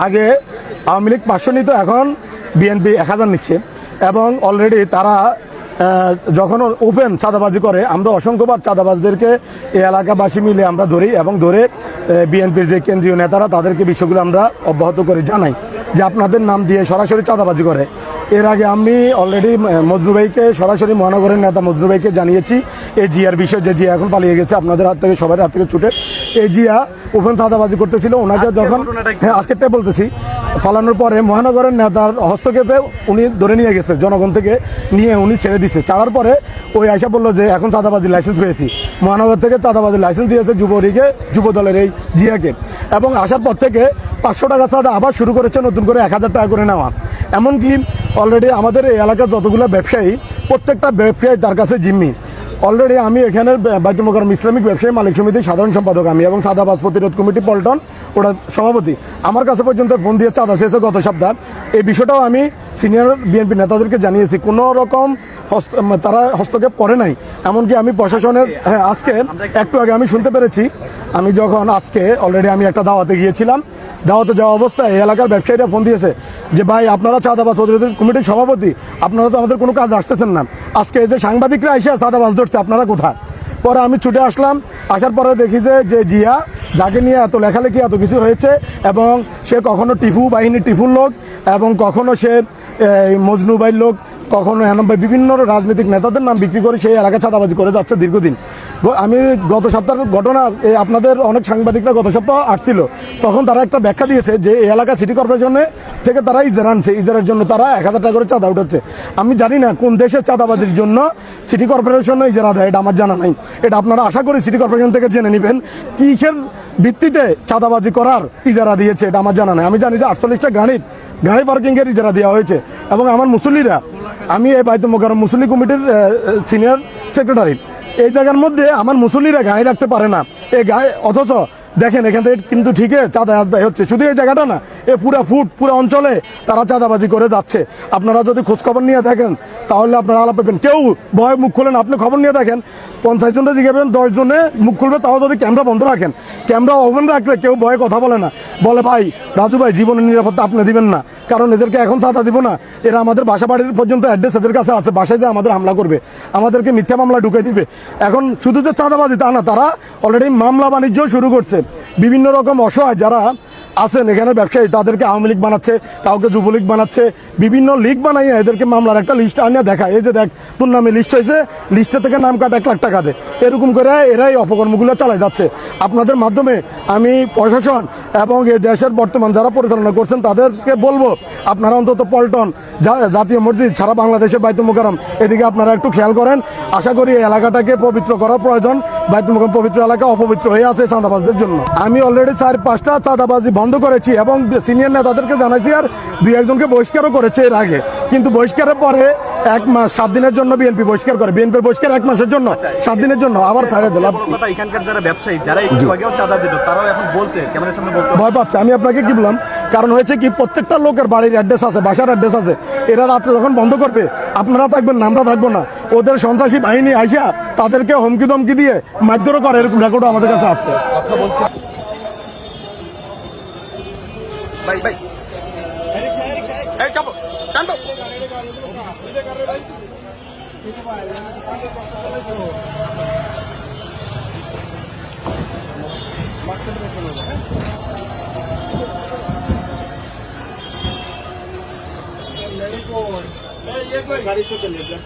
আগে আওয়ামী লীগ 500 নিত, এখন বিএনপি 1000 নিচ্ছে। এবং অলরেডি তারা যখন ওপেন চাঁদাবাজি করে, আমরা অসংখ্যবার চাঁদাবাজদেরকে এই এলাকাবাসী মিলে আমরা ধরি এবং ধরে বিএনপির যে কেন্দ্রীয় নেতারা তাদেরকে বিষয়গুলো আমরা অব্যাহত করে জানাই যে আপনাদের নাম দিয়ে সরাসরি চাঁদাবাজি করে। এর আগে আমি অলরেডি মজনু ভাইকে সরাসরি মহানগরের নেতা মজনু ভাইকে জানিয়েছি এই জিয়ার বিষয়, যে জিয়া এখন পালিয়ে গেছে আপনাদের হাত থেকে, সবার হাত থেকে ছুটে। এই জিয়া ওপেন চাঁদাবাজি করতেছিল, ওনাকে যখন আজকেরটাই বলতেছি, পালানোর পরে মহানগরের নেতার হস্তক্ষেপে উনি ধরে নিয়ে গেছে, জনগণ থেকে নিয়ে উনি ছেড়ে দিচ্ছে। ছাড়ার পরে ওই আয়সা বললো যে এখন চাঁদাবাজির লাইসেন্স পেয়েছি, মহানগর থেকে চাঁদাবাজির লাইসেন্স দিয়েছে যুব দলের এই জিয়াকে। এবং আসার পর থেকে 500 টাকা চাঁদা আবার শুরু করেছে নতুন করে 1000 টাকা করে নেওয়া। এমনকি অলরেডি আমাদের এই এলাকার যতগুলো ব্যবসায়ী, প্রত্যেকটা ব্যবসায়ী তার কাছে জিম্মি। অলরেডি আমি এখানে বাইতুল মোকাররম ইসলামিক ব্যবসায়ী মালিক সমিতির সাধারণ সম্পাদক আমি, এবং চাঁদাবাজ প্রতিরোধ কমিটি পল্টন ওটা সভাপতি। আমার কাছে পর্যন্ত ফোন দিয়ে চাঁদা চেয়েছে গত সপ্তাহ। এই বিষয়টাও আমি সিনিয়র বিএনপি নেতাদেরকে জানিয়েছি, কোনো রকম তারা হস্তক্ষেপ করে নাই। এমনকি আমি প্রশাসনের আজকে একটু আগে আমি শুনতে পেরেছি, আমি যখন আজকে অলরেডি আমি একটা দাওয়াতে গিয়েছিলাম, দাওয়াতে যাওয়া অবস্থায় এই এলাকার ব্যবসায়ীরা ফোন দিয়েছে যে ভাই আপনারা চাঁদাবাজ প্রতিরোধ কমিটির সভাপতি, আপনারা তো আমাদের কোনো কাজ আসতেছেন না, আজকে এই যে সাংবাদিকরা এসে চাঁদাবাজ ধরছে আপনারা কোথায়? পরে আমি ছুটে আসলাম, আসার পরে দেখি যে জিয়া যাকে নিয়ে এত লেখালেখি এত কিছু হয়েছে, এবং সে কখনো টিফু বাহিনীর টিফুর লোক, এবং কখনো সে মজনু ভাইয়ের লোক, কখনো বিভিন্ন রাজনৈতিক নেতাদের নাম বিক্রি করে সেই এলাকা চাঁদাবাজি করে যাচ্ছে দীর্ঘদিন। আমি গত সপ্তাহের ঘটনা, আপনাদের অনেক সাংবাদিকরা গত সপ্তাহ আসছিল, তখন তারা একটা ব্যাখ্যা দিয়েছে যে এই এলাকা সিটি কর্পোরেশনে থেকে তারা ইজারা আনছে, ইজারার জন্য তারা 1000 টাকা করে চাঁদা উঠাচ্ছে। আমি জানি না কোন দেশের চাঁদাবাজির জন্য সিটি কর্পোরেশনে ইজারা দেয়, এটা আমার জানা নাই। এটা আপনারা আশা করি সিটি কর্পোরেশন থেকে জেনে নেবেন কিসের ভিত্তিতে চাঁদাবাজি করার ইজারা দিয়েছে, এটা আমার জানা নাই। আমি জানি যে 48টা গাড়ি পার্কিংয়ের ইজারা দেওয়া হয়েছে। এবং আমার মুসল্লিরা, আমি এই বাইতুল মোকাররম মুসল্লি কমিটির সিনিয়র সেক্রেটারি, এই জায়গার মধ্যে আমার মুসল্লিরা গাড়ি রাখতে পারে না, এই গায়ে, অথচ দেখেন এখান থেকে কিন্তু ঠিকই চাঁদাবাজ হচ্ছে। শুধু এই জায়গাটা না, এ পুরো অঞ্চলে তারা চাঁদাবাজি করে যাচ্ছে। আপনারা যদি খোঁজখবর নিয়ে দেখেন তাহলে আপনারা আলাপ পাবেন। কেউ ভয়ে মুখ খোলেন, আপনি খবর নিয়ে দেখেন 50 জনটা জিজ্ঞাসা 10 জনে মুখ খুলবে, তাও যদি ক্যামেরা বন্ধ রাখেন, ক্যামেরা ওপেন রাখলে কেউ ভয়ে কথা বলে না, বলে ভাই রাজু ভাই জীবনের নিরাপত্তা আপনি দিবেন না, কারণ এদেরকে এখন চাঁদা দিব না, এরা আমাদের বাসা বাড়ির পর্যন্ত অ্যাড্রেস এদের কাছে আছে, বাসায় যে আমাদের হামলা করবে, আমাদেরকে মিথ্যা মামলা ঢুকে দিবে। এখন শুধু যে চাঁদাবাজি তা না, তারা অলরেডি মামলা বাণিজ্য শুরু করছে। বিভিন্ন রকম অসহায় যারা আছেন এখানে ব্যবসায়ী, তাদেরকে আওয়ামী লীগ বানাচ্ছে, কাউকে যুবলীগ বানাচ্ছে, বিভিন্ন লীগ বানাইয়া এদেরকে মামলার একটা লিস্ট আনিয়ে দেখায়, এই যে দেখ তোর নামে লিস্ট হয়েছে, লিস্টে থেকে নাম কাটা 1 লাখ টাকা দে, এরকম করে এরাই অপকর্মগুলো চালাই যাচ্ছে। আপনাদের মাধ্যমে আমি প্রশাসন এবং এই দেশের বর্তমান যারা পরিচালনা করছেন তাদেরকে বলবো, আপনারা অন্তত পল্টন জাতীয় মসজিদ সারা বাংলাদেশের বাইতুল মোকাররম এদিকে আপনারা একটু খেয়াল করেন। আশা করি এই এলাকাটাকে পবিত্র করা প্রয়োজন। বাইতুল মোকাররম পবিত্র এলাকা অপবিত্র হয়ে আছে চাঁদাবাজদের জন্য। আমি অলরেডি 4-5টা চাঁদাবাজি বন্ধ করেছি এবং সিনিয়র নেতাদেরকে জানাইছি, আর 2-1 জনকে বহিষ্কারও করেছে এর আগে। কিন্তু বহিষ্কারের পরে 1 মাস 7 দিনের জন্য বিএনপি বহিষ্কার করে, বিএনপির বহিষ্কার 1 মাসের জন্য, 7 দিনের জন্য আবার ছাড়ে দিলাম। এখানকার যারা ব্যবসায়ী যারা একটু আগেও চাঁদা দিল, তারাও এখন বলতে ক্যামেরার সামনে বলতে ভয় পাচ্ছে। আমি আপনাকে কি বললাম, কারণ হয়েছে কি প্রত্যেকটা লোকের বাড়ির অ্যাড্রেস আছে, বাসার অ্যাড্রেস আছে। এরা রাত্রে যখন বন্ধ করবে আপনারা থাকবেন না, আমরা থাকবো না। ওদের সন্ত্রাসী বাহিনী আইসা তাদেরকে হুমকি ধমকি দিয়ে মারধরও করে, এরকম রেকর্ডও আমাদের কাছে আসছে। কথা বলছি ভাই এই চাপো টানো गाड़ी से चलिए।